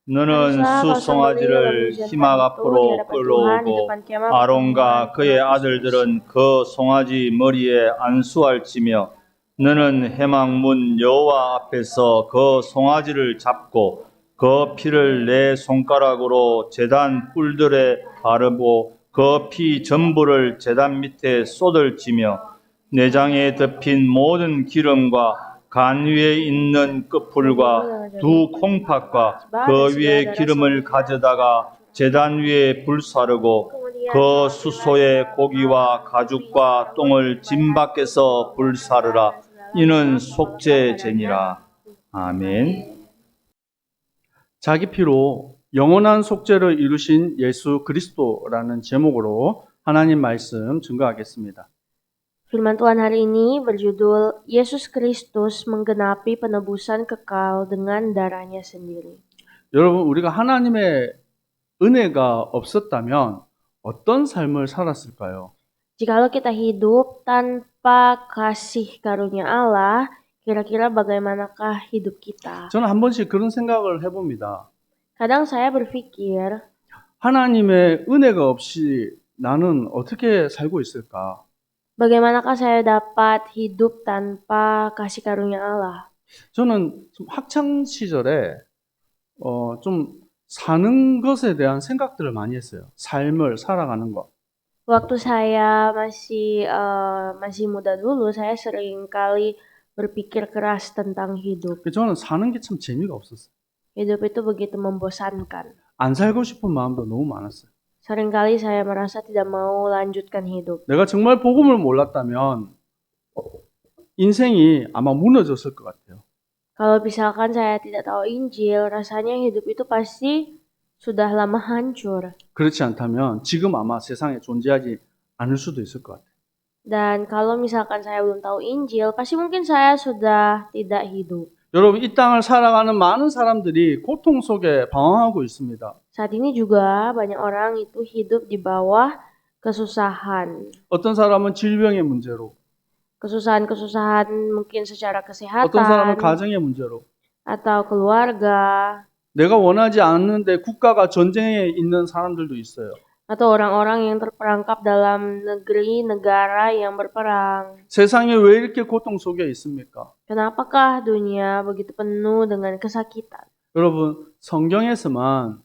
너는 Haruslah kau sembelih 수송아지를 lembu 희막 jantan itu di 앞으로 hadapan Tuhan di 끌어오고 depan kemah 아론과 pertemuan 그의 umat Yesus. 아들들은 그 송아지 머리에 안수할지며 너는 해망문 여호와 앞에서 그 송아지를 잡고 그 피를 내 손가락으로 제단 뿔들에 바르고 그 피 전부를 제단 밑에 쏟을지며 내장에 덮인 모든 기름과 간 위에 있는 끝풀과 두 콩팥과 그 위에 기름을 가져다가 제단 위에 불사르고 그 수소의 고기와 가죽과 똥을 짐 밖에서 불사르라. 이는 속죄제니라. 아멘. 자기 피로 영원한 속죄를 이루신 예수 그리스도라는 제목으로 하나님 말씀 증거하겠습니다. Firman Tuhan hari ini berjudul Yesus Kristus menggenapi penebusan kekal dengan darahnya sendiri. 여러분, 우리가 하나님의 은혜가 없었다면 어떤 삶을 살았을까요? Jikalau kita hidup tanpa kasih karunia Allah, kira-kira bagaimanakah hidup kita? 저는 한 번씩 그런 생각을 해봅니다. Kadang saya berpikir, 하나님의 은혜가 없이 나는 어떻게 살고 있을까? bagaimanakah saya dapat hidup tanpa kasih karunia Allah? 저는 좀 학창 시절에 좀 사는 것에 대한 생각들을 많이 했어요. 삶을 살아가는 것. Waktu saya masih muda dulu, saya sering kali berpikir keras tentang hidup. 저는 사는 게 참 재미가 없었어요. Hidup itu begitu membosankan. 안 살고 싶은 마음도 너무 많았어요. Seringkali saya merasa tidak mau lanjutkan hidup. 내가 정말 복음을 몰랐다면 인생이 아마 무너졌을 것 같아요. Kalau misalkan saya tidak tahu Injil, rasanya hidup itu pasti sudah lama hancur. 그렇지 않다면 지금 아마 세상에 존재하지 않을 수도 있을 것 같아요. Dan kalau misalkan saya belum tahu Injil, pasti mungkin saya sudah tidak hidup. 여러분, 이 땅을 살아가는 많은 사람들이 고통 속에 방황하고 있습니다. Saat ini juga banyak orang itu hidup di bawah kesusahan. 어떤 사람은 질병의 문제로, Kesusahan-kesusahan mungkin secara 어떤 사람은 kesehatan 가정의 문제로, atau keluarga, 내가 원하지 않는데 국가가 전쟁에 있는 사람들도 있어요. atau orang-orang yang terperangkap dalam negeri negara yang berperang. 세상에 왜 이렇게 고통 속에 있습니까? Kenapakah dunia begitu penuh dengan kesakitan? 여러분, 성경에서만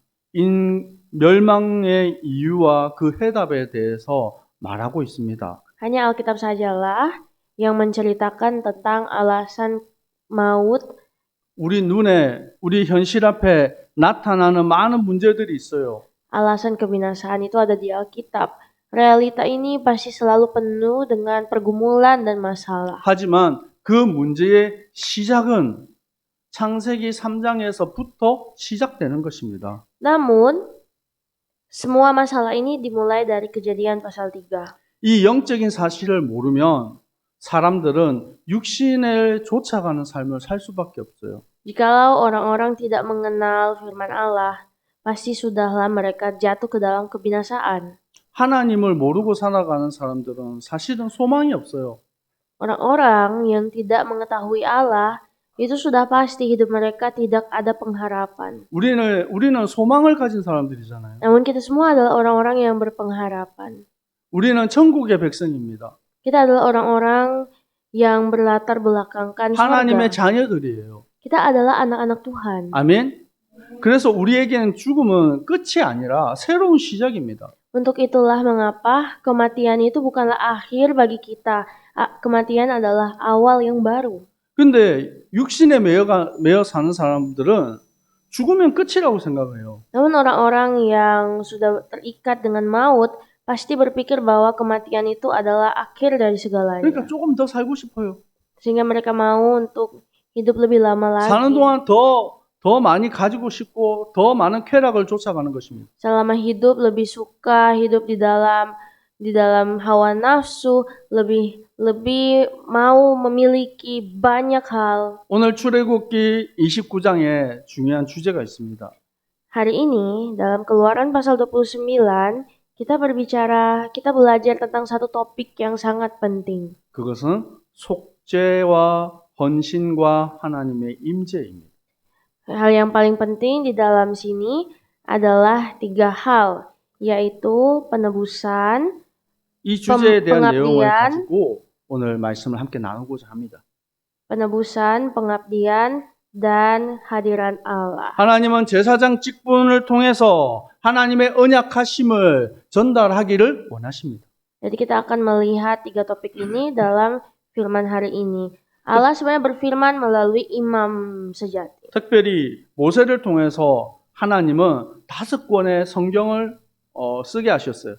멸망의 이유와 그 해답에 대해서 말하고 있습니다. Hanya Alkitab sajalah yang menceritakan tentang alasan maut. 우리 눈에, 우리 현실 앞에 나타나는 많은 문제들이 있어요. Alasan kebinasaan itu ada di Alkitab. Realita ini pasti selalu penuh dengan pergumulan dan masalah. 하지만 그 문제의 시작은 창세기 3장에서부터 시작되는 것입니다. Namun, semua masalah ini dimulai dari Kejadian pasal 3. 이 영적인 사실을 모르면 사람들은 육신을 쫓아가는 삶을 살 수밖에 없어요. Jikalau orang-orang tidak mengenal firman Allah, pasti sudahlah mereka jatuh ke dalam kebinasaan. 하나님을 모르고 살아가는 사람들은 사실은 소망이 없어요. Orang-orang yang tidak mengetahui Allah, itu sudah pasti hidup mereka tidak ada pengharapan. 우리는 소망을 가진 사람들이잖아요. Namun kita semua adalah orang-orang yang berpengharapan. 우리는 천국의 백성입니다. Kita adalah orang-orang yang berlatar belakangkan 하나님의 surga. 자녀들이에요. Kita adalah anak-anak Tuhan. 아멘. 그래서 우리에게는 죽음은 끝이 아니라 새로운 시작입니다. Untuk itulah mengapa kematian itu bukanlah akhir bagi kita. Kematian adalah awal yang baru. 근데 육신에 매여 사는 사람들은 죽으면 끝이라고 생각해요. Namun orang-orang yang sudah terikat dengan maut pasti berpikir bahwa kematian itu adalah akhir dari segalanya. 그러니까 조금 더 살고 싶어요. Sehingga mereka mau untuk hidup lebih lama lagi. 사는 동안 더 많이 가지고 싶고 더 많은 쾌락을 쫓아가는 것입니다. Selama hidup lebih suka hidup di dalam hawa nafsu, lebih mau memiliki banyak hal. 오늘 출애굽기 29장에 중요한 주제가 있습니다. Hari ini dalam Keluaran pasal 29 kita belajar tentang satu topik yang sangat penting. 그것은 속죄와 헌신과 하나님의 임재입니다. Hal yang paling penting di dalam sini adalah 3 hal, yaitu penebusan, 이 주제에 대한 내용을 pengabdian, 가지고 오늘 말씀을 함께 나누고자 합니다. pengabdian, dan hadiran Allah. 하나님은 제사장 직분을 통해서 하나님의 언약하심을 전달하기를 원하십니다. Jadi kita akan melihat 3 topik ini dalam firman hari ini. Allah sebenarnya berfirman melalui imam sejati. 특별히 모세를 통해서 하나님은 5권의 성경을 쓰게 하셨어요.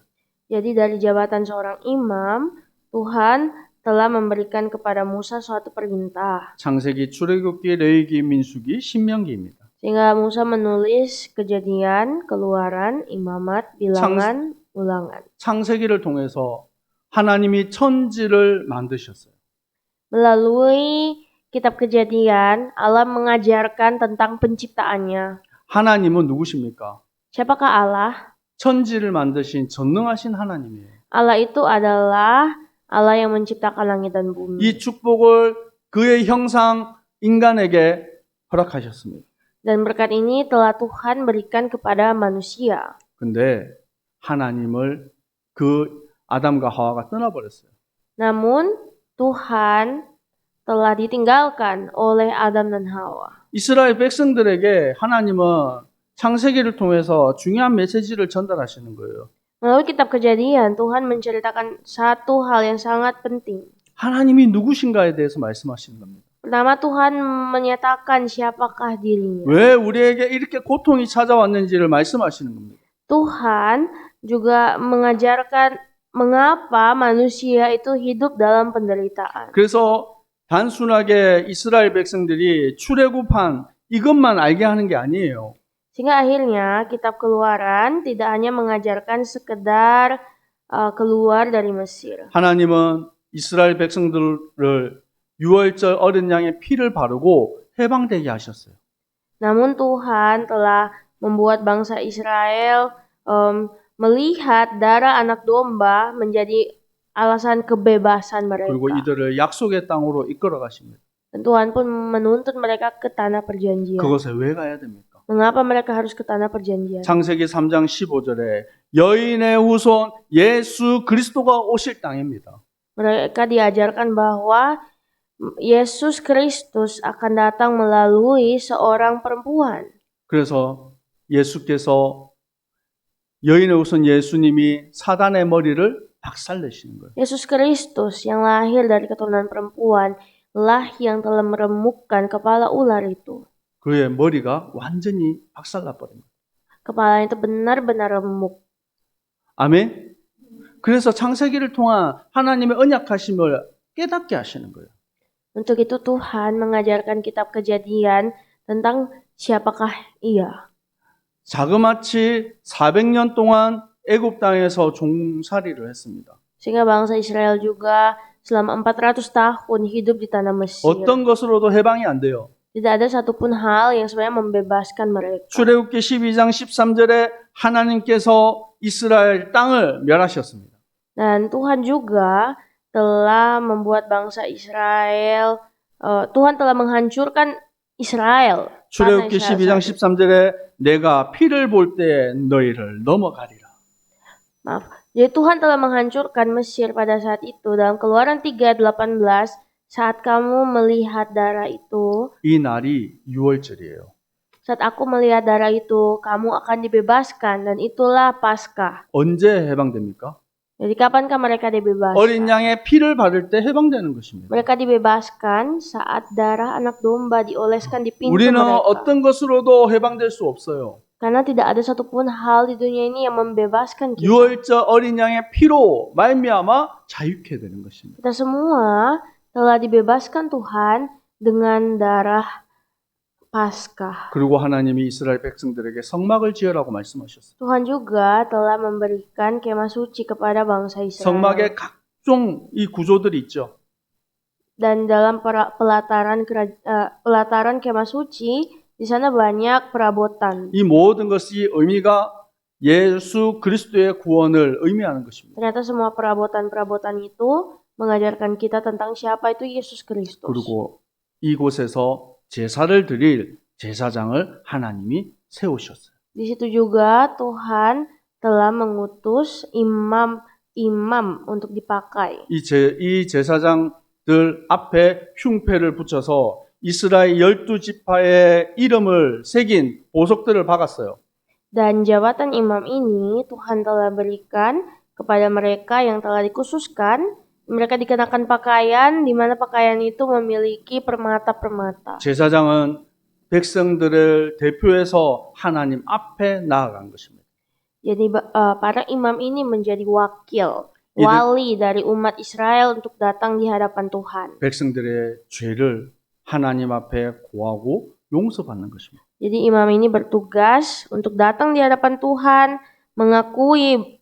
Jadi dari jabatan seorang imam, Tuhan telah memberikan kepada Musa suatu perintah. 창세기, 출애굽기, 레위기, 민수기, 신명기입니다. Sehingga Musa menulis Kejadian, Keluaran, Imamat, Bilangan, Ulangan. 창세기를 통해서 하나님이 천지를 만드셨어요. Melalui kitab Kejadian, Allah mengajarkan tentang penciptaannya. 하나님은 누구십니까? Siapakah Allah? 천지를 만드신 전능하신 하나님이에요. Allah itu adalah Allah yang menciptakan langit dan bumi. 이 축복을 그의 형상 인간에게 허락하셨습니다. Dan berkat ini telah Tuhan berikan kepada manusia. 근데 하나님을 그 아담과 하와가 떠나버렸어요. Namun Tuhan telah ditinggalkan oleh Adam dan Hawa. 이스라엘 백성들에게 하나님은 창세기를 통해서 중요한 메시지를 전달하시는 거예요. Melalui kitab Kejadian, Tuhan menceritakan satu hal yang sangat penting. 하나님이 누구신가에 대해서 말씀하시는 겁니다. Pertama, Tuhan menyatakan siapakah dirinya. 왜 우리에게 이렇게 고통이 찾아왔는지를 말씀하시는 겁니다. Tuhan juga mengajarkan mengapa manusia itu hidup dalam penderitaan. 그래서 단순하게 이스라엘 백성들이 출애굽한 이것만 알게 하는 게 아니에요. Sehingga akhirnya kitab Keluaran tidak hanya mengajarkan sekedar keluar dari Mesir. 하나님은 이스라엘 백성들을 유월절 어린 양의 피를 바르고 해방되게 하셨어요. Namun Tuhan telah membuat bangsa Israel melihat darah anak domba menjadi alasan kebebasan 그리고 mereka. 이들을 약속의 땅으로 이끌어 가십니다. Dan Tuhan pun menuntut mereka ke tanah perjanjian. 그것에 왜 가야 됩니까? Mengapa mereka harus ke tanah perjanjian? 창세기 3장 15절에 여인의 후손 예수 그리스도가 오실 땅입니다. Mereka diajarkan bahwa Yesus Kristus akan datang melalui seorang perempuan. 그래서 예수께서 여인의 후손 예수님이 사단의 머리를 박살내시는 거예요. Yesus Kristus yang lahir dari keturunan perempuan lah yang telah meremukkan kepala ular itu. 그의 머리가 완전히 박살나 버립니다. Kepalanya itu benar-benar remuk. 아멘. 그래서 창세기를 통한 하나님의 언약하심을 깨닫게 하시는 거예요. Untuk itu Tuhan mengajarkan kitab Kejadian tentang siapakah Ia. 자그마치 400년 동안 애굽 땅에서 종살이를 했습니다. Sehingga bangsa Israel juga selama 400 tahun hidup di tanah Mesir. 어떤 것으로도 해방이 안 돼요. Tidak ada satupun hal yang sebenarnya membebaskan mereka. 출애굽기 12장 13절에 하나님께서 이스라엘 땅을 멸하셨습니다. Dan Tuhan juga telah membuat bangsa Israel, Tuhan telah menghancurkan Israel. tanah 출애굽기 Israel 12장 saat itu. 13절에 내가 피를 볼 때 너희를 넘어가리라. Maaf. Jadi Tuhan telah menghancurkan Mesir pada saat itu. Dalam Keluaran 3:18, saat kamu melihat darah itu, 이 날이 유월절이에요. saat aku melihat darah itu, kamu akan dibebaskan dan itulah Paskah. 언제 해방됩니까? Jadi kapankah mereka dibebaskan? 어린 양의 피를 바를 때 해방되는 것입니다. Mereka dibebaskan saat darah anak domba dioleskan di pintu 우리는 mereka. 어떤 것으로도 해방될 수 없어요. Karena tidak ada satupun hal di dunia ini yang membebaskan kita. 유월절 어린 양의 피로 말미암아 자유케 되는 것입니다. Kita semua telah dibebaskan Tuhan dengan darah Paskah. 그리고 하나님이 이스라엘 백성들에게 성막을 지으라고 말씀하셨어요. Tuhan juga telah memberikan kemah suci kepada bangsa Israel. 성막에 각종 이 구조들이 있죠. Dan dalam pelataran kemah suci, di sana banyak perabotan. 이 모든 것이 의미가 예수 그리스도의 구원을 의미하는 것입니다. Ternyata semua perabotan-perabotan itu mengajarkan kita tentang siapa itu Yesus Kristus. 그리고 이곳에서 제사를 드릴 제사장을 하나님이 세우셨어요. Di situ juga Tuhan telah mengutus imam-imam untuk dipakai. 이 제사장들 앞에 흉패를 붙여서 이스라엘 12지파의 이름을 새긴 보석들을 박았어요. Dan jabatan imam ini Tuhan telah berikan kepada mereka yang telah dikhususkan. Mereka dikenakan pakaian, di mana pakaian itu memiliki permata-permata. 제사장은 백성들을 대표해서 하나님 앞에 나아간 것입니다. Jadi para imam ini menjadi wali dari umat Israel untuk datang di hadapan Tuhan. 백성들의 죄를 하나님 앞에 고하고 용서받는 것입니다. Jadi imam ini bertugas untuk datang di hadapan Tuhan, mengakui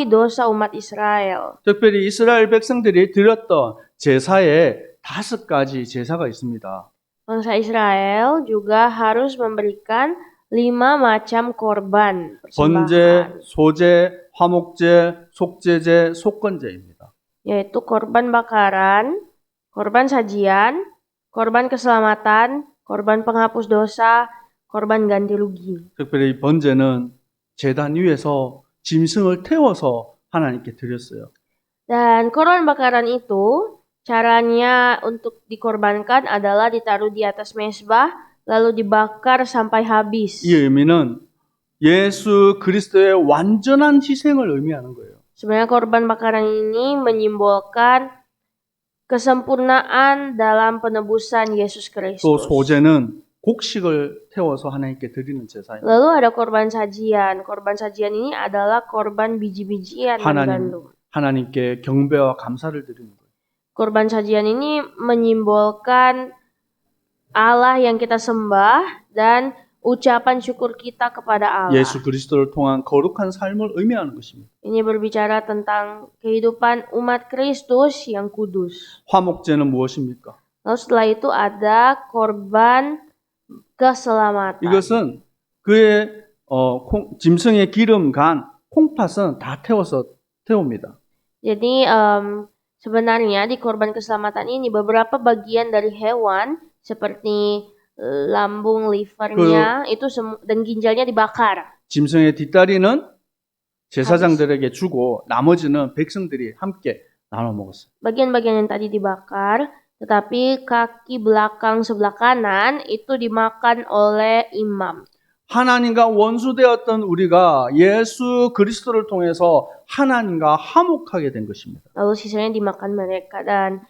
dosa umat Israel. 특별히 이스라엘 백성들이 드렸던 제사에 5가지 제사가 있습니다. Bangsa Israel juga harus memberikan 5 macam korban 번제, persembahan, 소제, 화목제, 속죄제, 속건제입니다. yaitu korban bakaran, korban sajian, korban keselamatan, korban penghapus dosa, korban ganti rugi. 특별히 번제는 제단 위에서 짐승을 태워서 하나님께 드렸어요. Dan korban bakaran itu caranya untuk dikorbankan adalah ditaruh di atas mezbah lalu dibakar sampai habis. 이 의미는 예수 그리스도의 완전한 희생을 의미하는 거예요. Sebenarnya korban bakaran ini menyimbolkan kesempurnaan dalam penebusan Yesus 또 Kristus. 소제는 곡식을 태워서 하나님께 드리는 제사입니다. Lalu ada korban sajian. Korban sajian ini adalah korban biji-bijian dan gandum. 하나님께 경배와 감사를 드리는 거예요. Korban sajian ini menyimbolkan Allah yang kita sembah dan ucapan syukur kita kepada Allah. 예수 그리스도를 통한 거룩한 삶을 의미하는 것입니다. Ini berbicara tentang kehidupan umat Kristus yang kudus. 화목제는 무엇입니까? Lalu setelah itu ada korban keselamatan. 이것은 그의 짐승의 기름, 간, 콩팥은 다 태웁니다. Jadi sebenarnya di korban keselamatan ini beberapa bagian dari hewan seperti lambung, livernya itu dan ginjalnya dibakar. 짐승의 뒷다리는 제사장들에게 주고 나머지는 백성들이 함께 나눠 먹었어요. Bagian-bagian yang tadi dibakar, tetapi kaki belakang sebelah kanan itu dimakan oleh imam. 하나님과 원수되었던 우리가 예수 그리스도를 통해서 하나님과 화목하게 된 것입니다. Lalu sisanya dimakan mereka. Dan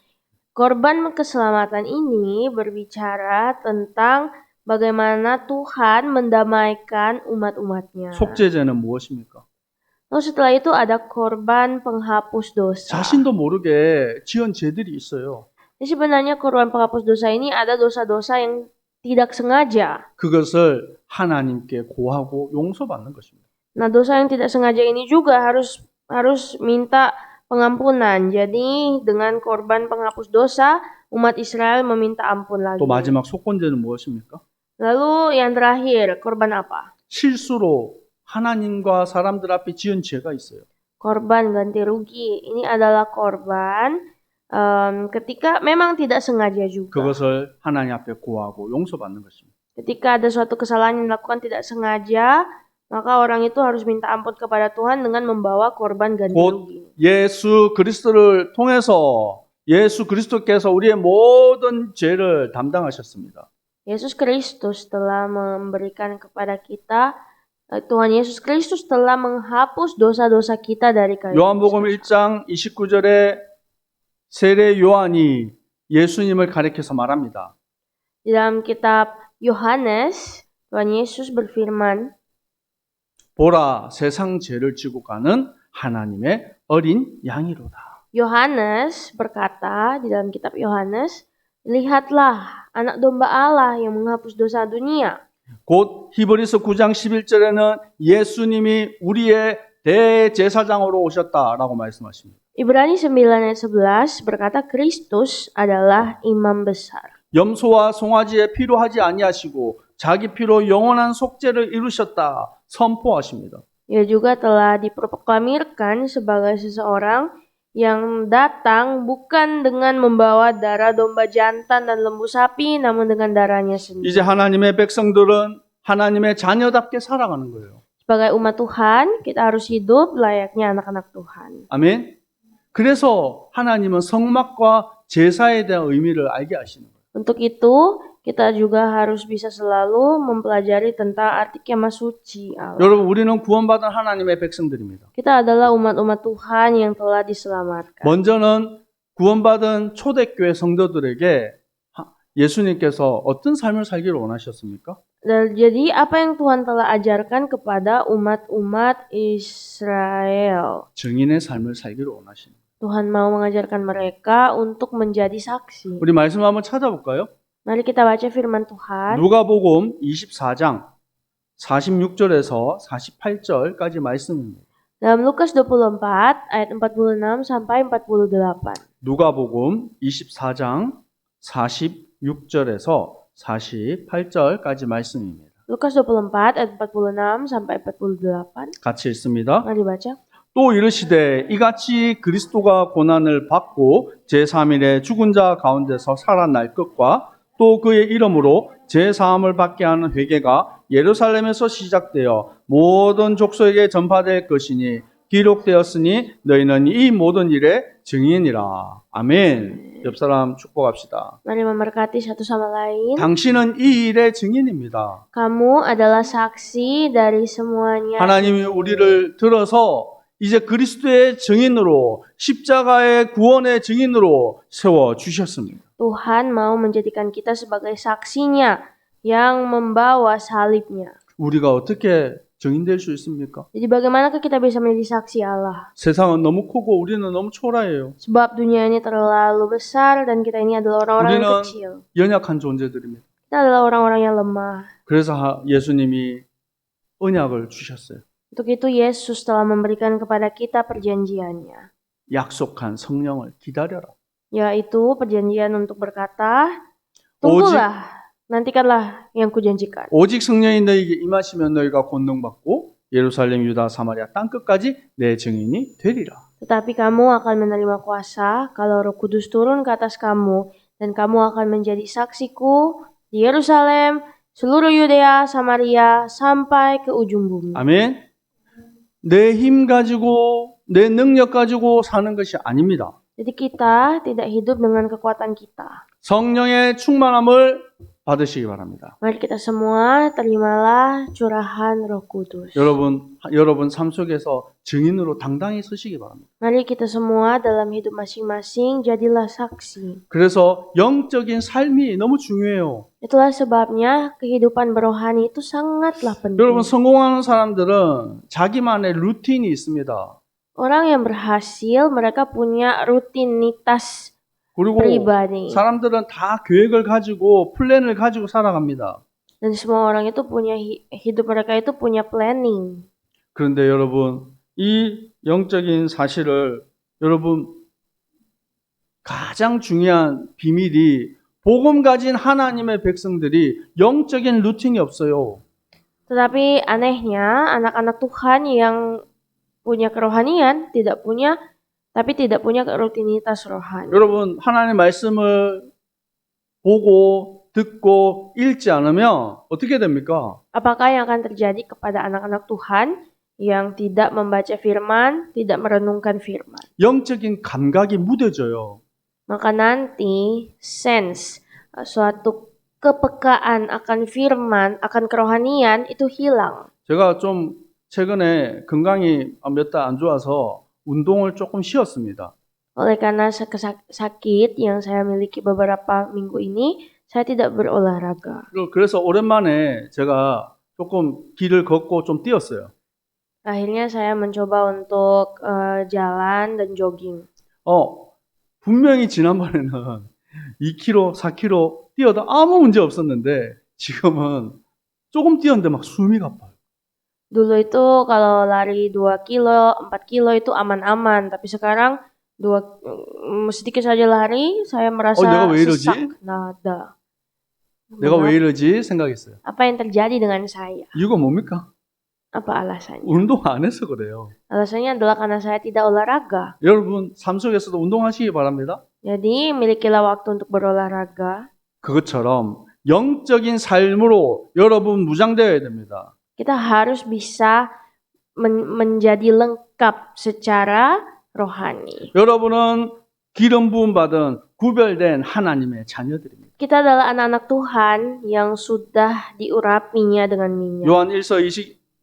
korban keselamatan ini berbicara tentang bagaimana Tuhan mendamaikan umat-umatnya. 속죄제는 무엇입니까? Lalu setelah itu ada korban penghapus dosa. 자신도 모르게 지은 죄들이 있어요. Jadi sebenarnya korban penghapus dosa ini ada dosa-dosa yang tidak sengaja. 그것을 하나님께 고하고 용서받는 것입니다. Nah, dosa yang tidak sengaja ini juga harus minta pengampunan. Jadi dengan korban penghapus dosa, umat Israel meminta ampun lagi. 또 마지막 속건제는 무엇입니까? Lalu yang terakhir, korban apa? 실수로 하나님과 사람들 앞에 지은 죄가 있어요. Korban ganti rugi. Ini adalah korban ketika memang tidak sengaja juga. 그것을 하나님 앞에 고하고 용서받는 것입니다. Ketika ada suatu kesalahan yang dilakukan tidak sengaja, maka orang itu harus minta ampun kepada Tuhan dengan membawa korban ganti rugi. 곧 예수 그리스도를 통해서 예수 그리스도께서 우리의 모든 죄를 담당하셨습니다. Yesus Kristus telah memberikan kepada kita, Tuhan Yesus Kristus telah menghapus dosa-dosa kita dari kayu. 요한복음 1장 29절에 세례 요한이 예수님을 가리켜서 말합니다. Di dalam kitab Yohanes, Tuhan Yesus berfirman, 보라, 세상 죄를 지고 가는 하나님의 어린 양이로다. Yohanes berkata di dalam kitab Yohanes, lihatlah anak domba Allah yang menghapus dosa dunia. 곧 히브리서 9장 11절에는 예수님이 우리의 대제사장으로 오셨다라고 말씀하십니다. Ibrani 9 ayat 11 berkata Kristus adalah imam besar. 염소와 송아지의 피로 하지 아니하시고 자기 피로 영원한 속죄를 이루셨다 선포하십니다. Ia juga telah diproklamirkan sebagai seseorang yang datang bukan dengan membawa darah domba jantan dan lembu sapi, namun dengan darahnya sendiri. 이제 하나님의 백성들은 하나님의 자녀답게 살아가는 거예요. Sebagai umat Tuhan, kita harus hidup layaknya anak-anak Tuhan. 아멘. 그래서 하나님은 성막과 제사에 대한 의미를 알게 하시는 거예요. Untuk itu, kita juga harus bisa selalu mempelajari tentang arti kemah suci Allah. 여러분, 우리는 구원받은 하나님의 백성들입니다. Kita adalah umat-umat Tuhan yang telah diselamatkan. 먼저는 구원받은 초대교회 성도들에게 예수님께서 어떤 삶을 살기를 원하셨습니까? Dan jadi apa yang Tuhan telah ajarkan kepada umat-umat Israel? 증인의 삶을 살기를 원하시는 거예요. Tuhan mau mengajarkan mereka untuk menjadi saksi. 우리 말씀 한번 찾아볼까요? Mari kita baca firman Tuhan. 누가복음 24장 46절에서 48절까지 말씀입니다. Dalam Lukas 24 ayat 46 sampai 48. 누가복음 24장 46절에서 48절까지 말씀입니다. Lukas 24 ayat 46 sampai 48. 같이 읽습니다. Mari baca. 또 이르시되 이같이 그리스도가 고난을 받고 제3일에 죽은 자 가운데서 살아날 것과 또 그의 이름으로 제사함을 받게 하는 회개가 예루살렘에서 시작되어 모든 족속에게 전파될 것이니 기록되었으니 너희는 이 모든 일의 증인이라. 아멘. 옆 사람 축복합시다. Mari memberkati satu sama lain. 당신은 이 일의 증인입니다. Kamu adalah saksi dari semuanya. 하나님이 우리를 들어서 이제 그리스도의 증인으로 십자가의 구원의 증인으로 세워 주셨습니다. Tuhan mau menjadikan kita sebagai saksinya yang membawa salibnya. 우리가 어떻게 증인될 수 있습니까? Jadi bagaimanakah kita bisa menjadi saksi Allah? 세상은 너무 크고 우리는 너무 초라해요. Sebab dunia ini terlalu besar dan kita ini adalah orang-orang yang 우리는 kecil. 연약한 존재들입니다. Kita adalah orang-orang yang lemah. 그래서 예수님이 언약을 주셨어요. Untuk itu Yesus telah memberikan kepada kita perjanjiannya, 약속한 성령을 기다려라. yaitu perjanjian untuk berkata, tunggulah, nantikanlah yang kujanjikan. 오직 성령이 너희에게 임하시면 너희가 권능받고 예루살렘, 유다, 사마리아 땅 끝까지 내 증인이 되리라. Tetapi kamu akan menerima kuasa kalau Roh Kudus turun ke atas kamu, dan kamu akan menjadi saksiku di Yerusalem, seluruh Yudea, Samaria, sampai ke ujung bumi. 아멘. 내 힘 가지고 내 능력 가지고 사는 것이 아닙니다. Jadi kita tidak hidup dengan kekuatan kita. 성령의 충만함을 받으시기 바랍니다. Mari kita semua terimalah curahan Roh Kudus. 여러분 삶 속에서 증인으로 당당히 서시기 바랍니다. Mari kita semua dalam hidup masing-masing jadilah saksi. 그래서 영적인 삶이 너무 중요해요. Itulah sebabnya kehidupan berohani itu sangatlah penting. 여러분 성공하는 사람들은 자기만의 루틴이 있습니다. Orang yang berhasil mereka punya rutinitas 그리고 pribadi. 사람들은 다 계획을 가지고 플랜을 가지고 살아갑니다. Dan semua orang itu punya hidup mereka itu punya planning. 그런데 여러분 이 영적인 사실을 여러분 가장 중요한 비밀이 복음 가진 하나님의 백성들이 영적인 루틴이 없어요. Tetapi anehnya anak-anak Tuhan yang punya kerohanian tidak punya rutinitas rohani. 여러분 하나님의 말씀을 보고 듣고 읽지 않으면 어떻게 됩니까? Apakah yang akan terjadi kepada anak-anak Tuhan yang tidak membaca firman, tidak merenungkan firman? 영적인 감각이 무뎌져요. Maka nanti sense, suatu kepekaan akan firman, akan kerohanian itu hilang. 제가 좀 최근에 건강이 몇 달 안 좋아서 운동을 조금 쉬었습니다. Oleh karena sakit yang saya miliki beberapa minggu ini, saya tidak berolahraga. 그래서 오랜만에 제가 조금 길을 걷고 좀 뛰었어요. Akhirnya saya mencoba untuk jalan dan jogging. 분명히 지난번에는 2km, 4km 뛰어도 아무 문제 없었는데 지금은 조금 뛰었는데 막 숨이 가빠요. Dulu itu kalau lari 2 kilo, 4 kilo itu aman-aman. Tapi sekarang sedikit saja lari, saya merasa 내가 왜 이러지? sesak. Nada. 내가 왜 이러지 생각했어요. Apa yang terjadi dengan saya? 이유가 뭡니까? Apa alasannya? 운동 안 해서 그래요. Alasannya adalah karena saya tidak olahraga. 여러분 삶 속에서도 운동하시기 바랍니다. Jadi, milikilah waktu untuk berolahraga. 그것처럼 영적인 삶으로 여러분 무장되어야 됩니다. Kita harus bisa menjadi lengkap secara rohani. 여러분은 기름 부음 받은 구별된 하나님의 자녀들입니다. Kita adalah anak-anak Tuhan yang sudah diurapinya dengan minyak.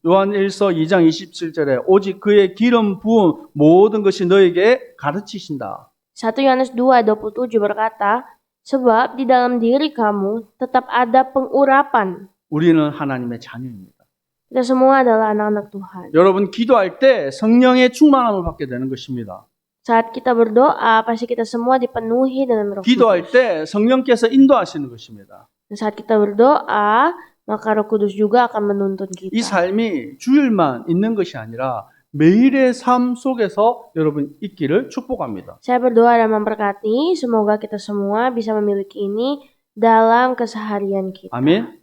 요한 2장 27절에 오직 그의 기름 부음 모든 것이 너에게 가르치신다. 1 Yohanes 2:27 berkata, sebab di dalam diri kamu tetap ada pengurapan. 우리는 하나님의 자녀입니다. Kita semua adalah anak-anak Tuhan. 여러분 기도할 때 성령의 충만함을 받게 되는 것입니다. Saat kita berdoa, pasti kita semua dipenuhi dengan Roh 기도할 Kudus. 때 성령께서 인도하시는 것입니다. Dan saat kita berdoa, maka Roh Kudus juga akan menuntun kita. 이 삶이 주일만 있는 것이 아니라 매일의 삶 속에서 여러분 있기를 축복합니다. Saya berdoa dan memberkati, semoga kita semua bisa memiliki ini dalam keseharian kita. 아멘.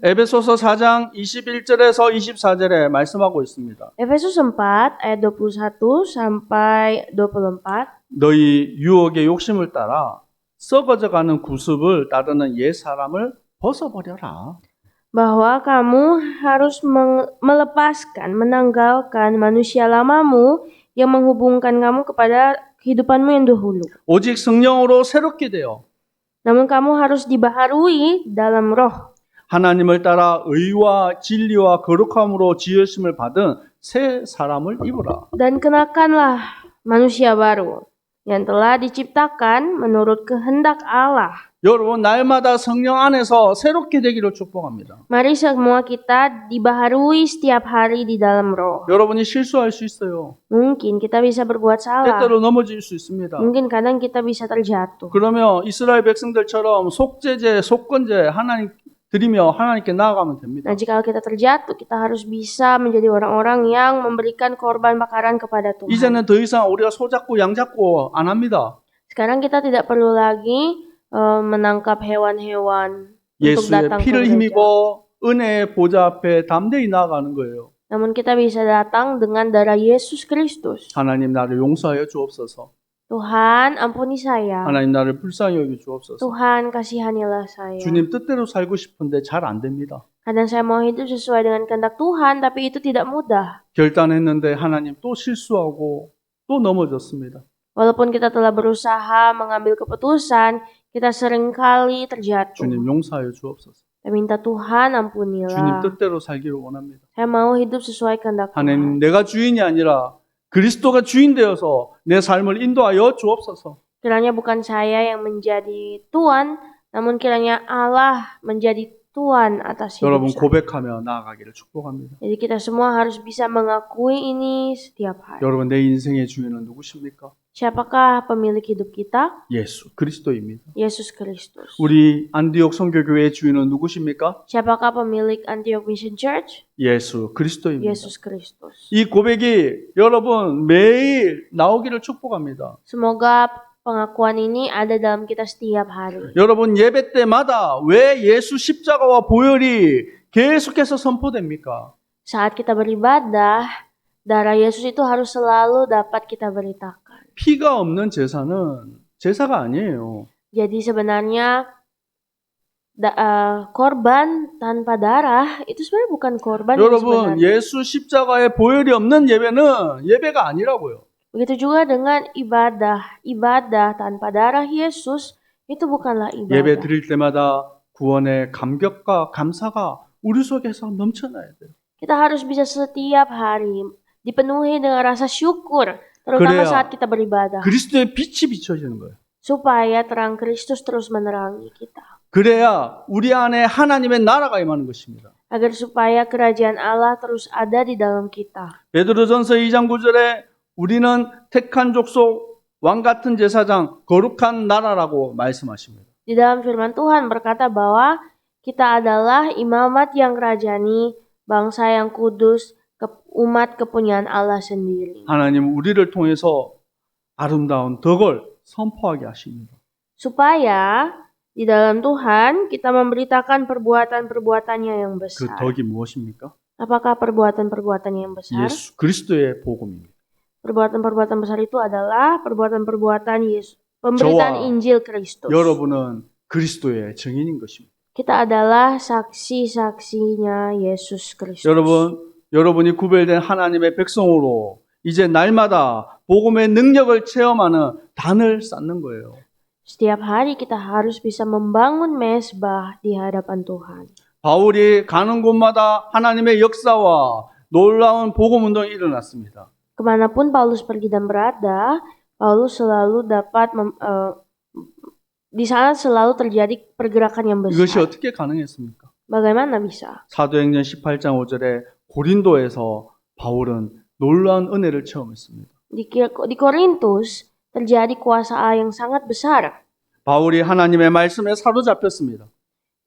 에베소서 4장 21절에서 24절에 말씀하고 있습니다. Efesus 4 ayat 21 sampai 24. 너희 유혹의 욕심을 따라 썩어져가는 구습을 따르는 옛 사람을 벗어버려라. Bahwa kamu harus melepaskan, menanggalkan manusia lamamu yang menghubungkan kamu kepada kehidupanmu yang dahulu. 오직 성령으로 새롭게 되어 Namun kamu harus dibaharui dalam roh. 하나님을 따라 의와 진리와 거룩함으로 지으심을 받은 새 사람을 입으라. Dan kenakanlah manusia baru yang telah diciptakan menurut kehendak Allah. 여러분 날마다 성령 안에서 새롭게 되기를 축복합니다. Mari semua kita dibaharui setiap hari di dalam roh. 여러분이 실수할 수 있어요. Mungkin kita bisa berbuat salah. 때때로 넘어질 수 있습니다. Mungkin kadang kita bisa terjatuh. 그러면 이스라엘 백성들처럼 속죄제, 속건제 하나님 드리며 하나님께 나아가면 됩니다. Nah, jika kita terjatuh, kita harus bisa menjadi orang-orang yang memberikan korban bakaran kepada Tuhan. 이제는 더 이상 우리가 소 잡고 양 잡고 안 합니다. Sekarang kita tidak perlu lagi menangkap hewan-hewan untuk 예수의 datang ke 피를 gereja. 힘입어 은혜의 보좌 앞에 담대히 나아가는 거예요. Namun kita bisa datang dengan darah Yesus Kristus. 하나님 나를 용서하여 주옵소서. Tuhan, ampuni saya. 하나님 나를 불쌍히 여겨 주옵소서. Tuhan, kasihanilah saya. 주님 뜻대로 살고 싶은데 잘 안 됩니다. Kadang saya mau hidup sesuai dengan kehendak Tuhan, tapi itu tidak mudah. 결단했는데 하나님 또 실수하고 또 넘어졌습니다. Walaupun kita telah berusaha mengambil keputusan, kita seringkali terjatuh. 주님 용서하여 주옵소서. Saya minta Tuhan, 주님 ampunilah. 뜻대로 살기를 원합니다. Saya mau hidup sesuai kehendak Tuhan. 하나님 내가 주인이 아니라 그리스도가 주인 되어서 내 삶을 인도하여 주옵소서. Kiranya bukan saya yang menjadi Tuhan, namun kiranya Allah menjadi Tuhan atas hidup 여러분 saya. 고백하며 나아가기를 축복합니다. Jadi kita semua harus bisa mengakui ini setiap hari. 여러분 내 인생의 주인은 누구십니까? Siapakah pemilik hidup kita? 예수 그리스도입니다. Yesus Kristus. 우리 안디옥 선교교회의 주인은 누구십니까? Siapakah pemilik Antioch Mission Church? 예수 그리스도입니다. Yesus Kristus. 이 고백이 여러분 매일 나오기를 축복합니다. Semoga pengakuan ini ada dalam kita setiap hari. 여러분 예배 때마다 왜 예수 십자가와 보혈이 계속해서 선포됩니까? Saat kita beribadah, darah Yesus itu harus selalu dapat kita beritakan. 피가 없는 제사는 제사가 아니에요. Jadi sebenarnya korban tanpa darah itu sebenarnya bukan korban yang 여러분 sebenarnya. 예수 십자가에 보혈이 없는 예배는 예배가 아니라고요. Begitu juga dengan ibadah tanpa darah Yesus itu bukanlah 예배 ibadah. 드릴 때마다 구원의 감격과 감사가 우리 속에서 넘쳐나야 돼요. Kita harus bisa setiap hari dipenuhi dengan rasa syukur, terutama 그래야 saat kita beribadah, 그리스도의 빛이 비춰지는 거예요. supaya terang Kristus terus menerangi kita. 그래야 우리 안에 하나님의 나라가 임하는 것입니다. Agar supaya kerajaan Allah terus ada di dalam kita. 베드로전서 2장 9절에 우리는 택한 족속 왕 같은 제사장 거룩한 나라라고 말씀하십니다. Di dalam firman Tuhan berkata bahwa kita adalah imamat yang kerajani, bangsa yang kudus, umat kepunyaan Allah sendiri. 하나님 우리를 통해서 아름다운 덕을 선포하게 하십니다. Supaya di dalam Tuhan kita memberitakan perbuatan-perbuatannya yang 그 besar. 덕이 무엇입니까? Apakah perbuatan-perbuatan yang besar? 예수 그리스도의 복음입니다. Perbuatan-perbuatan besar itu adalah perbuatan-perbuatan Yesus, pemberitaan 저와 Injil Kristus. 여러분은 그리스도의 증인인 것입니다. Kita adalah saksi-saksinya Yesus Kristus. 여러분이 구별된 하나님의 백성으로 이제 날마다 복음의 능력을 체험하는 단을 쌓는 거예요. Setiap hari kita harus bisa membangun mesbah di hadapan Tuhan. 바울이 가는 곳마다 하나님의 역사와 놀라운 복음 운동이 일어났습니다. Kemanapun Paulus pergi dan berada, Paulus selalu dapat di sana selalu terjadi pergerakan yang 이것이 besar. 어떻게 가능했습니까? Bagaimana bisa? 사도행전 18장 5절에 고린도에서 바울은 놀라운 은혜를 체험했습니다. Di Korintus terjadi kuasa Allah yang sangat besar. 바울이 하나님의 말씀에 사로잡혔습니다.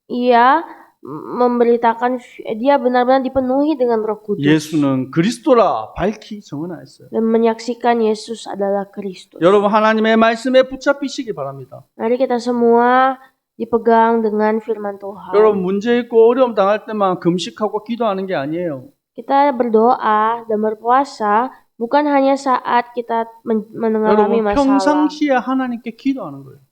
Ia memberitakan, dia benar-benar dipenuhi dengan Roh Kudus 예수는 그리스도라 밝히 증언하였어요. dan menyaksikan Yesus adalah Kristus. 여러분 하나님의 말씀에 붙잡히시기 바랍니다. Mari kita semua dipegang dengan firman Tuhan. 여러분 문제 있고 어려움 당할 때만 금식하고 기도하는 게 아니에요. Kita berdoa dan berpuasa bukan hanya saat kita mengalami 여러분 masalah. 평상시에 하나님께 기도하는 거예요.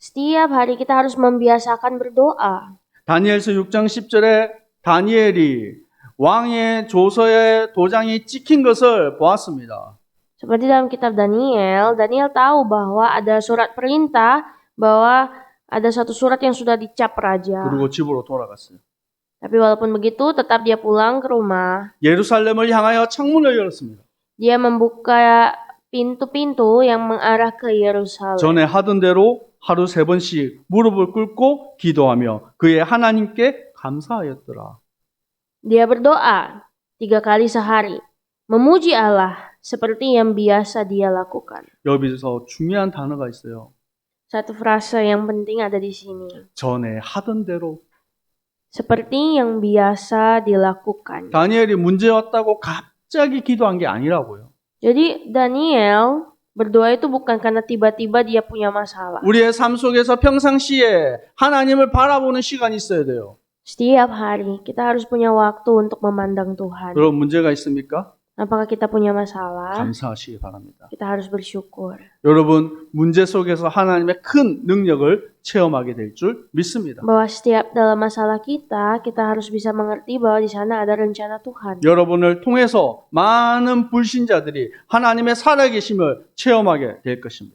Setiap hari kita harus membiasakan berdoa. 다니엘서 6장 10절에 다니엘이 왕의 조서에 도장이 찍힌 것을 보았습니다. Seperti dalam kitab Daniel tahu bahwa ada surat perintah, bahwa ada satu surat yang sudah dicap raja. 그리고 집으로 돌아갔어요. Tapi walaupun begitu, tetap dia pulang ke rumah. 예루살렘을 향하여 창문을 열었습니다. Dia membuka pintu-pintu yang mengarah ke Yerusalem. 전에 하던 대로 하루 3번씩 무릎을 꿇고 기도하며 그의 하나님께 감사하였더라. Dia berdoa 3 kali sehari, memuji Allah seperti yang biasa dia lakukan. 여기서 중요한 단어가 있어요. Satu frase yang penting ada di sini. 전에 하던 대로. Seperti yang biasa dilakukan. 다니엘이 문제 왔다고 갑자기 기도한 게 아니라고요. Jadi Daniel berdoa itu bukan karena tiba-tiba dia punya masalah. 우리의 삶 속에서 평상시에 하나님을 바라보는 시간이 있어야 돼요. Setiap hari kita harus punya waktu untuk memandang Tuhan. 여러분 문제가 있습니까? Apakah kita punya masalah? 감사하시기 바랍니다. Kita harus bersyukur. 여러분 문제 속에서 하나님의 큰 능력을 체험하게 될 줄 믿습니다. Bahwa setiap dalam masalah kita harus bisa mengerti bahwa di sana ada rencana Tuhan. 여러분을 통해서 많은 불신자들이 하나님의 살아계심을 체험하게 될 것입니다.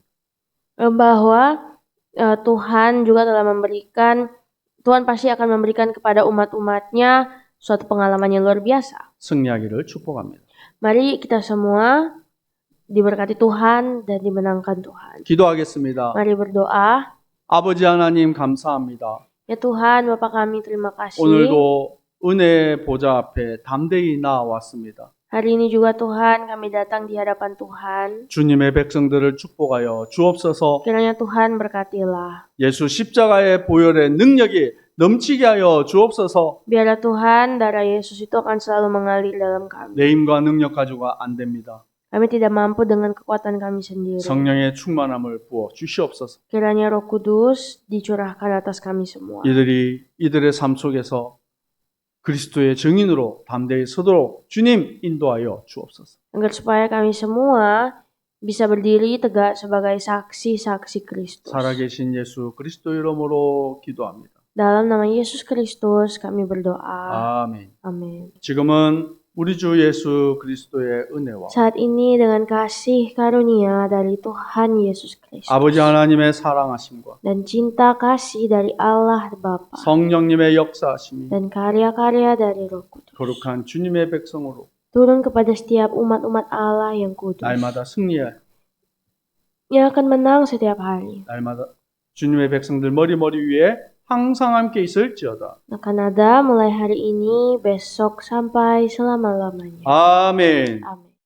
Bahwa Tuhan juga telah memberikan, Tuhan pasti akan memberikan kepada umat-umatnya suatu pengalaman yang luar biasa. 승리하기를 축복합니다. Mari kita semua diberkati Tuhan dan dimenangkan Tuhan. 기도하겠습니다. Mari berdoa. 아버지 하나님 감사합니다. Ya Tuhan, Bapa kami terima kasih. 오늘도 은혜 보좌 앞에 담대히 나왔습니다. Hari ini juga Tuhan kami datang di hadapan Tuhan. 주님의 백성들을 축복하여 주옵소서. Kiranya Tuhan berkatilah. 예수 십자가의 보혈의 능력이 넘치게 하여 주옵소서. Biarlah Tuhan, darah Yesus itu akan selalu mengalir dalam kami. 내 힘과 능력 가지고가 안 됩니다. Kami tidak mampu dengan kekuatan kami sendiri. 성령의 충만함을 부어 주시옵소서. Kiranya Roh Kudus dicurahkan atas kami semua. 이들의 삶 속에서 그리스도의 증인으로 담대히 서도록 주님 인도하여 주옵소서. Agar supaya kami semua bisa berdiri tegak sebagai saksi-saksi Kristus. 살아계신 예수 그리스도 이름으로 기도합니다. Dalam nama Yesus Kristus kami berdoa. 아멘. Amin. 지금은 우리 주 예수 그리스도의 은혜와 Saat ini dengan kasih karunia dari Tuhan Yesus Kristus 아버지 하나님의 사랑하심과 dan cinta kasih dari Allah Bapa 성령님의 역사하심이 dan karya-karya dari Roh Kudus 거룩한 주님의 백성으로 turun kepada setiap umat-umat Allah yang kudus 날마다 승리해 yang akan menang setiap hari. 날마다 주님의 백성들 머리 위에 항상 함께 있을지어다. Akan ada mulai hari ini, besok sampai selama-lamanya. 아멘. Amin.